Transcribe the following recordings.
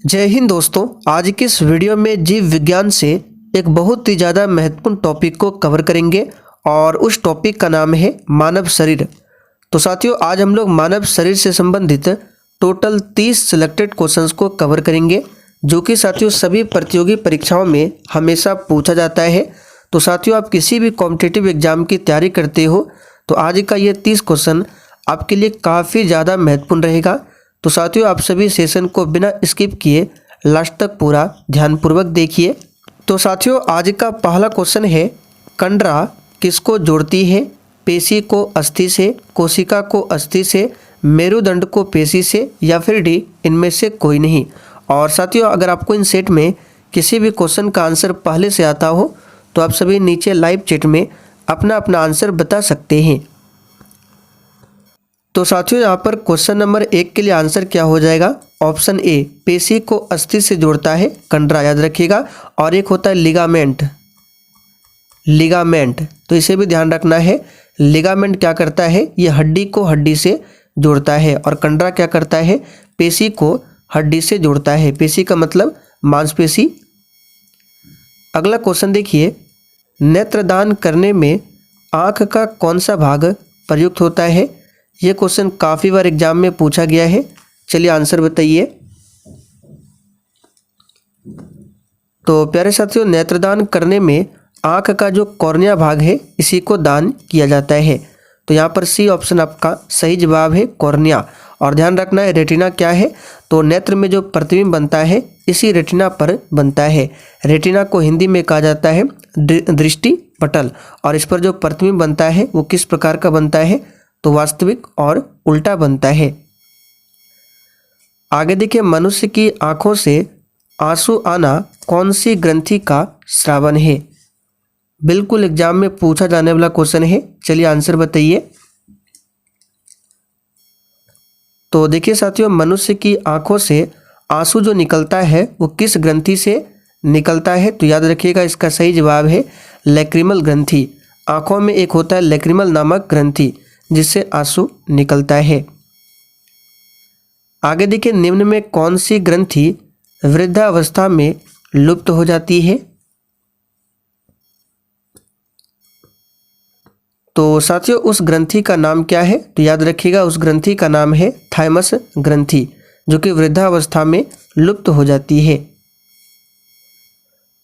जय हिंद दोस्तों। आज की इस वीडियो में जीव विज्ञान से एक बहुत ही ज़्यादा महत्वपूर्ण टॉपिक को कवर करेंगे और उस टॉपिक का नाम है मानव शरीर। तो साथियों, आज हम लोग मानव शरीर से संबंधित टोटल 30 सिलेक्टेड क्वेश्चंस को कवर करेंगे, जो कि साथियों सभी प्रतियोगी परीक्षाओं में हमेशा पूछा जाता है। तो साथियों, आप किसी भी कॉम्पिटिटिव एग्जाम की तैयारी करते हो तो आज का ये 30 क्वेश्चन आपके लिए काफ़ी ज़्यादा महत्वपूर्ण रहेगा। तो साथियों, आप सभी सेशन को बिना स्किप किए लास्ट तक पूरा ध्यानपूर्वक देखिए। तो साथियों, आज का पहला क्वेश्चन है, कंडरा किसको जोड़ती है? पेशी को अस्थि से, कोशिका को अस्थि से, मेरुदंड को पेशी से, या फिर डी इनमें से कोई नहीं। और साथियों, अगर आपको इन सेट में किसी भी क्वेश्चन का आंसर पहले से आता हो तो आप सभी नीचे लाइव चैट में अपना अपना आंसर बता सकते हैं। तो साथियों, यहाँ पर क्वेश्चन नंबर 1 के लिए आंसर क्या हो जाएगा? ऑप्शन ए, पेशी को अस्थि से जोड़ता है कंडरा, याद रखिएगा। और एक होता है लिगामेंट, लिगामेंट, तो इसे भी ध्यान रखना है। लिगामेंट क्या करता है? ये हड्डी को हड्डी से जोड़ता है। और कंडरा क्या करता है? पेशी को हड्डी से जोड़ता है। पेशी का मतलब मांसपेशी। अगला क्वेश्चन देखिए, नेत्रदान करने में आँख का कौन सा भाग प्रयुक्त होता है? ये क्वेश्चन काफ़ी बार एग्जाम में पूछा गया है। चलिए आंसर बताइए। तो प्यारे साथियों, नेत्रदान करने में आँख का जो कॉर्निया भाग है इसी को दान किया जाता है। तो यहाँ पर सी ऑप्शन आपका सही जवाब है, कॉर्निया। और ध्यान रखना है, रेटिना क्या है? तो नेत्र में जो प्रतिबिंब बनता है इसी रेटिना पर बनता है। रेटिना को हिंदी में कहा जाता है दृष्टि पटल। और इस पर जो प्रतिबिंब बनता है वो किस प्रकार का बनता है? तो वास्तविक और उल्टा बनता है। आगे देखिए, मनुष्य की आंखों से आंसू आना कौन सी ग्रंथि का स्रावन है? बिल्कुल एग्जाम में पूछा जाने वाला क्वेश्चन है। चलिए आंसर बताइए। तो देखिए साथियों, मनुष्य की आंखों से आंसू जो निकलता है वो किस ग्रंथि से निकलता है? तो याद रखिएगा, इसका सही जवाब है लैक्रिमल ग्रंथि। आंखों में एक होता है लैक्रिमल नामक ग्रंथि जिससे आंसू निकलता है। आगे देखिए, निम्न में कौन सी ग्रंथि वृद्धावस्था में लुप्त हो जाती है? तो साथियों, उस ग्रंथि का नाम क्या है? तो याद रखिएगा, उस ग्रंथि का नाम है थाइमस ग्रंथि, जो कि वृद्धावस्था में लुप्त हो जाती है।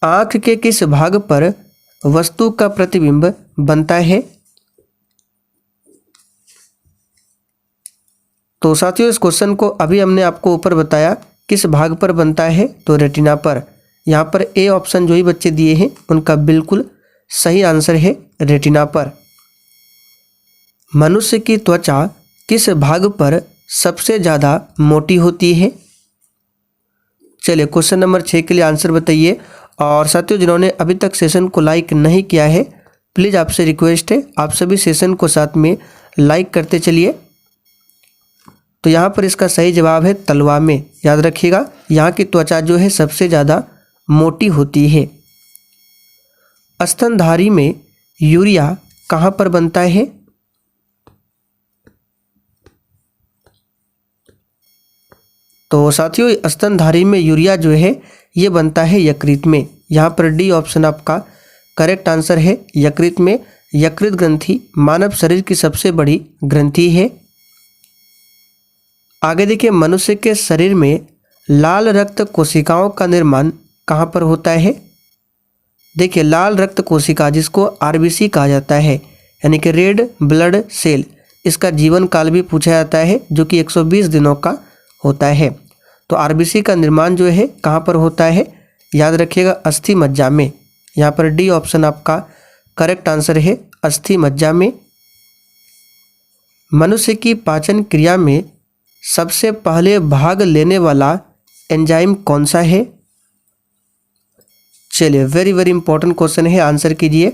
आंख के किस भाग पर वस्तु का प्रतिबिंब बनता है? तो साथियों, इस क्वेश्चन को अभी हमने आपको ऊपर बताया, किस भाग पर बनता है? तो रेटिना पर। यहाँ पर ए ऑप्शन जो ही बच्चे दिए हैं उनका बिल्कुल सही आंसर है रेटिना पर। मनुष्य की त्वचा किस भाग पर सबसे ज़्यादा मोटी होती है? चलिए क्वेश्चन नंबर 6 के लिए आंसर बताइए। और साथियों, जिन्होंने अभी तक सेशन को लाइक नहीं किया है, प्लीज़ आपसे रिक्वेस्ट है, आप सभी सेशन को साथ में लाइक करते चलिए। तो यहाँ पर इसका सही जवाब है तलवा में। याद रखिएगा, यहाँ की त्वचा जो है सबसे ज़्यादा मोटी होती है। स्तनधारी में यूरिया कहाँ पर बनता है? तो साथियों, स्तनधारी में यूरिया जो है ये बनता है यकृत में। यहाँ पर डी ऑप्शन आपका करेक्ट आंसर है, यकृत में। यकृत ग्रंथि मानव शरीर की सबसे बड़ी ग्रंथि है। आगे देखिए, मनुष्य के शरीर में लाल रक्त कोशिकाओं का निर्माण कहाँ पर होता है? देखिए, लाल रक्त कोशिका जिसको आरबीसी कहा जाता है, यानी कि रेड ब्लड सेल, इसका जीवन काल भी पूछा जाता है, जो कि 120 दिनों का होता है। तो आरबीसी का निर्माण जो है कहाँ पर होता है? याद रखिएगा, अस्थि मज्जा में। यहाँ पर डी ऑप्शन आपका करेक्ट आंसर है, अस्थि मज्जा में। मनुष्य की पाचन क्रिया में सबसे पहले भाग लेने वाला एंजाइम कौन सा है? चलिए, वेरी वेरी इंपॉर्टेंट क्वेश्चन है, आंसर कीजिए।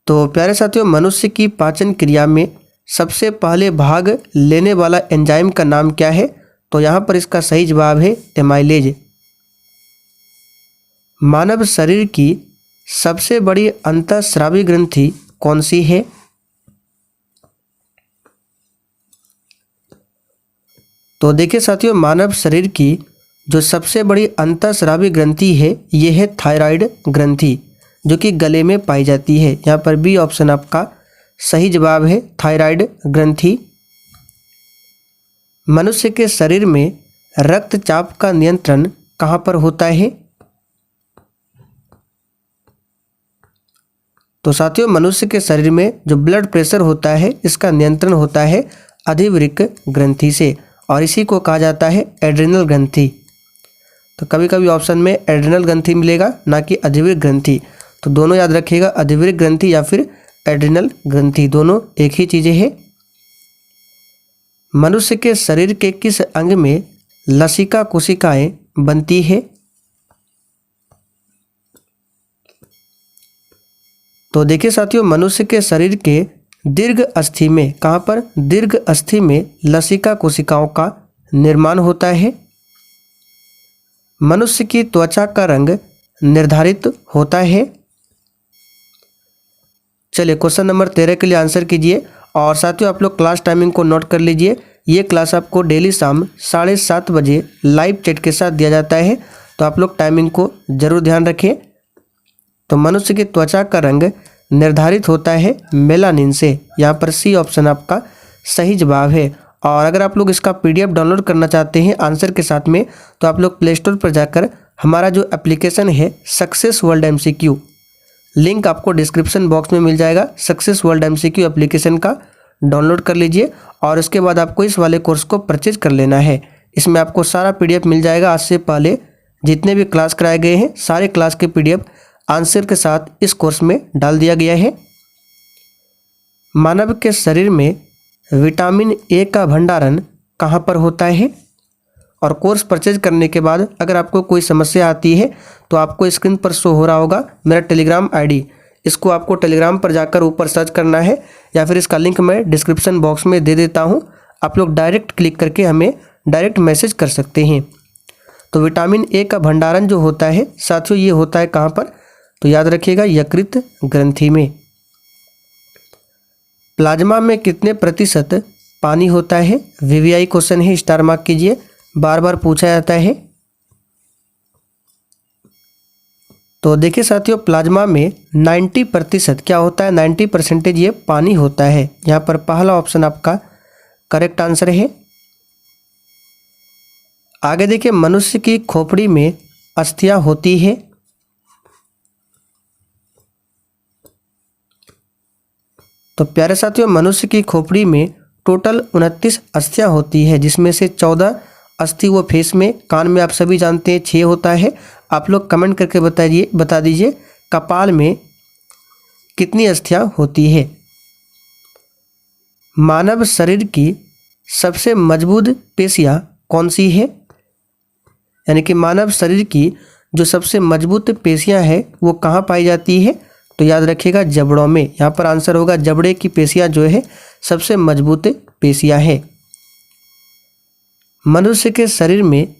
तो प्यारे साथियों, मनुष्य की पाचन क्रिया में सबसे पहले भाग लेने वाला एंजाइम का नाम क्या है? तो यहाँ पर इसका सही जवाब है एमाइलेज। मानव शरीर की सबसे बड़ी अंतःस्रावी ग्रंथि कौन सी है? तो देखिए साथियों, मानव शरीर की जो सबसे बड़ी अंतःस्रावी ग्रंथि है ये है थायराइड ग्रंथि, जो कि गले में पाई जाती है। यहाँ पर बी ऑप्शन आपका सही जवाब है, थायराइड ग्रंथि। मनुष्य के शरीर में रक्तचाप का नियंत्रण कहाँ पर होता है? तो साथियों, मनुष्य के शरीर में जो ब्लड प्रेशर होता है इसका नियंत्रण होता है अधिवृक्क ग्रंथि से, और इसी को कहा जाता है एड्रिनल ग्रंथि। तो कभी कभी ऑप्शन में एड्रिनल ग्रंथि मिलेगा, ना कि अधिवृक्क ग्रंथि। तो दोनों याद रखिएगा, अधिवृक्क ग्रंथि या फिर एड्रिनल ग्रंथि, दोनों एक ही चीज़ें हैं। मनुष्य के शरीर के किस अंग में लसिका कोशिकाएं बनती है? तो देखिए साथियों, मनुष्य के शरीर के दीर्घ अस्थि में, कहाँ पर? दीर्घ अस्थि में लसिका कोशिकाओं का निर्माण होता है। मनुष्य की त्वचा का रंग निर्धारित होता है। चलिए क्वेश्चन नंबर 13 के लिए आंसर कीजिए। और साथियों, आप लोग क्लास टाइमिंग को नोट कर लीजिए। ये क्लास आपको डेली शाम 7:30 बजे लाइव चैट के साथ दिया जाता है, तो आप लोग टाइमिंग को जरूर ध्यान रखें। तो मनुष्य की त्वचा का रंग निर्धारित होता है मेलानिन से। यहाँ पर सी ऑप्शन आपका सही जवाब है। और अगर आप लोग इसका PDF डाउनलोड करना चाहते हैं आंसर के साथ में, तो आप लोग प्ले स्टोर पर जाकर हमारा जो एप्लीकेशन है सक्सेस वर्ल्ड MCQ, लिंक आपको डिस्क्रिप्शन बॉक्स में मिल जाएगा। सक्सेस वर्ल्ड MCQ एप्लीकेशन का डाउनलोड कर लीजिए और उसके बाद आपको इस वाले कोर्स को परचेज कर लेना है। इसमें आपको सारा PDF मिल जाएगा। आज से पहले जितने भी क्लास कराए गए हैं सारे क्लास के PDF आंसर के साथ इस कोर्स में डाल दिया गया है। मानव के शरीर में विटामिन ए का भंडारण कहाँ पर होता है? और कोर्स परचेज करने के बाद अगर आपको कोई समस्या आती है तो आपको स्क्रीन पर शो हो रहा होगा मेरा टेलीग्राम ID, इसको आपको टेलीग्राम पर जाकर ऊपर सर्च करना है, या फिर इसका लिंक मैं डिस्क्रिप्शन बॉक्स में दे देता हूँ। आप लोग डायरेक्ट क्लिक करके हमें डायरेक्ट मैसेज कर सकते हैं। तो विटामिन ए का भंडारण जो होता है साथियों, ये होता है कहाँ पर? तो याद रखिएगा, यकृत ग्रंथि में। प्लाज्मा में कितने प्रतिशत पानी होता है? VVI क्वेश्चन है, स्टार मार्क कीजिए, बार बार पूछा जाता है। तो देखिए साथियों, प्लाज्मा में 90% क्या होता है? 90% ये पानी होता है। यहाँ पर पहला ऑप्शन आपका करेक्ट आंसर है। आगे देखिए, मनुष्य की खोपड़ी में अस्थियां होती है। तो प्यारे साथियों, मनुष्य की खोपड़ी में टोटल 29 अस्थियां होती है, जिसमें से 14 अस्थि वो फेस में, कान में आप सभी जानते हैं 6 होता है। आप लोग कमेंट करके बता दीजिए कपाल में कितनी अस्थियां होती है। मानव शरीर की सबसे मजबूत पेशियां कौन सी है? यानी कि मानव शरीर की जो सबसे मजबूत पेशियां है वो कहाँ पाई जाती है? तो याद रखिएगा, जबड़ों में। यहाँ पर आंसर होगा जबड़े की पेशियां जो है सबसे मजबूत पेशियां है। मनुष्य के शरीर में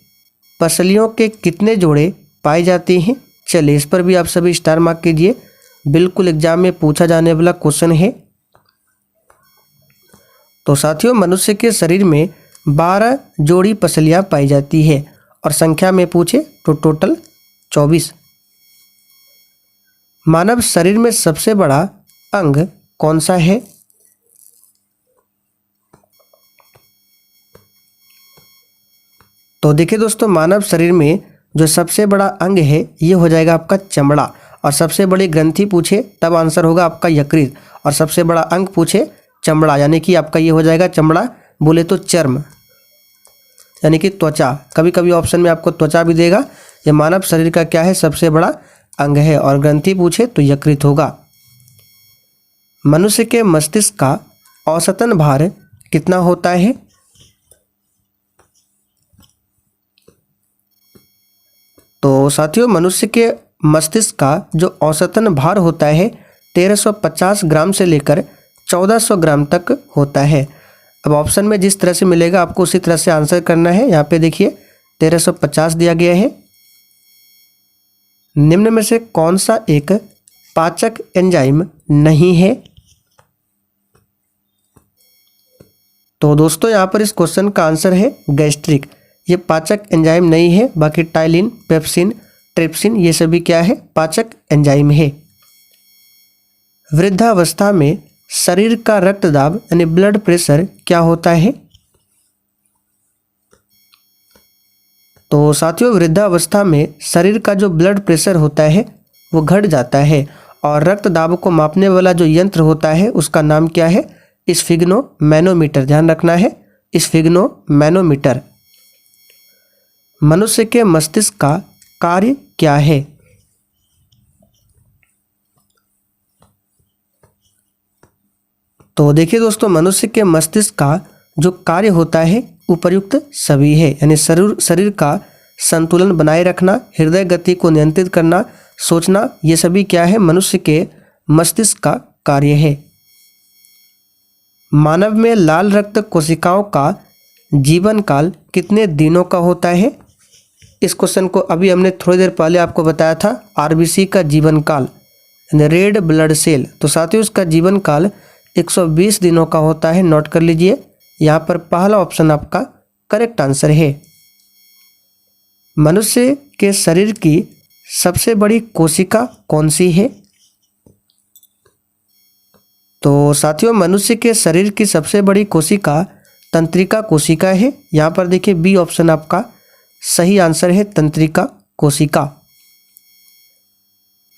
पसलियों के कितने जोड़े पाए जाते हैं? चलिए इस पर भी आप सभी स्टार मार्क कीजिए, बिल्कुल एग्जाम में पूछा जाने वाला क्वेश्चन है। तो साथियों, मनुष्य के शरीर में 12 जोड़ी पसलियां पाई जाती है, और संख्या में पूछे तो टोटल 24। मानव शरीर में सबसे बड़ा अंग कौन सा है? तो देखिए दोस्तों, मानव शरीर में जो सबसे बड़ा अंग है ये हो जाएगा आपका चमड़ा, और सबसे बड़ी ग्रंथि पूछे तब आंसर होगा आपका यकृत, और सबसे बड़ा अंग पूछे चमड़ा, यानी कि आपका ये हो जाएगा चमड़ा, बोले तो चर्म, यानी कि त्वचा। कभी कभी ऑप्शन में आपको त्वचा भी देगा। ये मानव शरीर का क्या है? सबसे बड़ा अंग है, और ग्रंथि पूछे तो यकृत होगा। मनुष्य के मस्तिष्क का औसतन भार कितना होता है? तो साथियों, मनुष्य के मस्तिष्क का जो औसतन भार होता है 1350 ग्राम से लेकर 1400 ग्राम तक होता है। अब ऑप्शन में जिस तरह से मिलेगा आपको उसी तरह से आंसर करना है। यहाँ पे देखिए 1350 दिया गया है। निम्न में से कौन सा एक पाचक एंजाइम नहीं है? तो दोस्तों यहाँ पर इस क्वेश्चन का आंसर है गैस्ट्रिक। ये पाचक एंजाइम नहीं है, बाकी टाइलिन, पेप्सिन, ट्रिप्सिन ये सभी क्या है, पाचक एंजाइम है। वृद्धावस्था में शरीर का रक्तदाब यानी ब्लड प्रेशर क्या होता है? तो साथियों वृद्धावस्था में शरीर का जो ब्लड प्रेशर होता है वो घट जाता है और रक्तदाब को मापने वाला जो यंत्र होता है उसका नाम क्या है? स्फिग्नोमैनोमीटर। ध्यान रखना है, स्फिग्नोमैनोमीटर। मनुष्य के मस्तिष्क का कार्य क्या है? तो देखिए दोस्तों, मनुष्य के मस्तिष्क का जो कार्य होता है उपर्युक्त सभी है, यानी शरीर का संतुलन बनाए रखना, हृदय गति को नियंत्रित करना, सोचना, ये सभी क्या है, मनुष्य के मस्तिष्क का कार्य है। मानव में लाल रक्त कोशिकाओं का जीवन काल कितने दिनों का होता है? इस क्वेश्चन को अभी हमने थोड़ी देर पहले आपको बताया था, आरबीसी का जीवन काल, रेड ब्लड सेल। तो साथियों उसका जीवन काल 120 दिनों का होता है। नोट कर लीजिए, यहाँ पर पहला ऑप्शन आपका करेक्ट आंसर है। मनुष्य के शरीर की सबसे बड़ी कोशिका कौन सी है? तो साथियों मनुष्य के शरीर की सबसे बड़ी कोशिका तंत्रिका कोशिका है। यहाँ पर देखिए बी ऑप्शन आपका सही आंसर है, तंत्रिका कोशिका।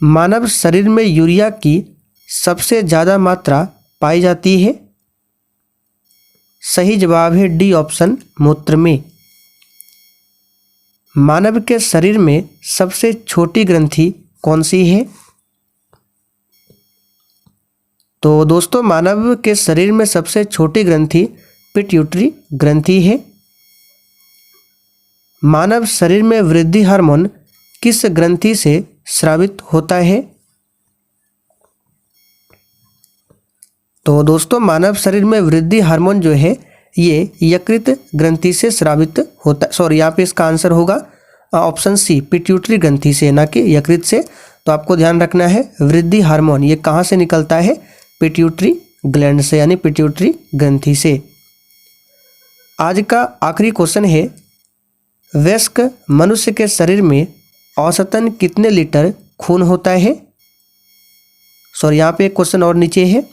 मानव शरीर में यूरिया की सबसे ज़्यादा मात्रा पाई जाती है। सही जवाब है डी ऑप्शन, मूत्र में। मानव के शरीर में सबसे छोटी ग्रंथि कौन सी है? तो दोस्तों मानव के शरीर में सबसे छोटी ग्रंथि पिट्यूटरी ग्रंथि है। मानव शरीर में वृद्धि हार्मोन किस ग्रंथि से स्रावित होता है? तो दोस्तों मानव शरीर में वृद्धि हार्मोन जो है ये यकृत ग्रंथि से स्रावित होता है। सॉरी, यहाँ पे इसका आंसर होगा ऑप्शन सी, पिट्यूटरी ग्रंथि से, ना कि यकृत से। तो आपको ध्यान रखना है, वृद्धि हार्मोन ये कहाँ से निकलता है? पिट्यूटरी ग्लैंड से, यानी पिट्यूटरी ग्रंथि से। आज का आखिरी क्वेश्चन है, वयस्क मनुष्य के शरीर में औसतन कितने लीटर खून होता है? सॉरी, यहाँ पे एक क्वेश्चन और नीचे है।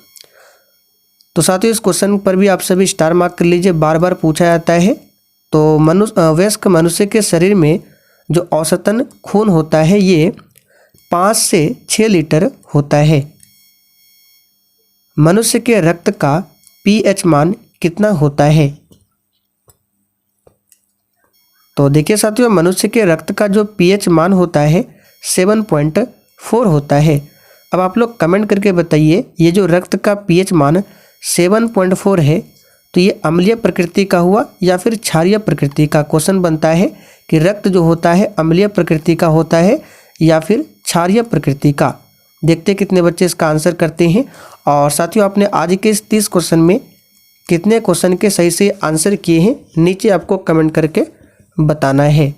तो साथियों इस क्वेश्चन पर भी आप सभी स्टार मार्क कर लीजिए, बार बार पूछा जाता है। तो वयस्क मनुष्य के शरीर में जो औसतन खून होता है ये 5 से 6 लीटर होता है। मनुष्य के रक्त का पीएच मान कितना होता है? तो देखिए साथियों मनुष्य के रक्त का जो पीएच मान होता है 7.4 होता है। अब आप लोग कमेंट करके बताइए, ये जो रक्त का पीएच मान 7.4 है तो ये अम्लीय प्रकृति का हुआ या फिर क्षारीय प्रकृति का? क्वेश्चन बनता है कि रक्त जो होता है अम्लीय प्रकृति का होता है या फिर क्षारीय प्रकृति का। देखते कितने बच्चे इसका आंसर करते हैं। और साथियों आपने आज के इस 30 क्वेश्चन में कितने क्वेश्चन के सही से आंसर किए हैं नीचे आपको कमेंट करके बताना है।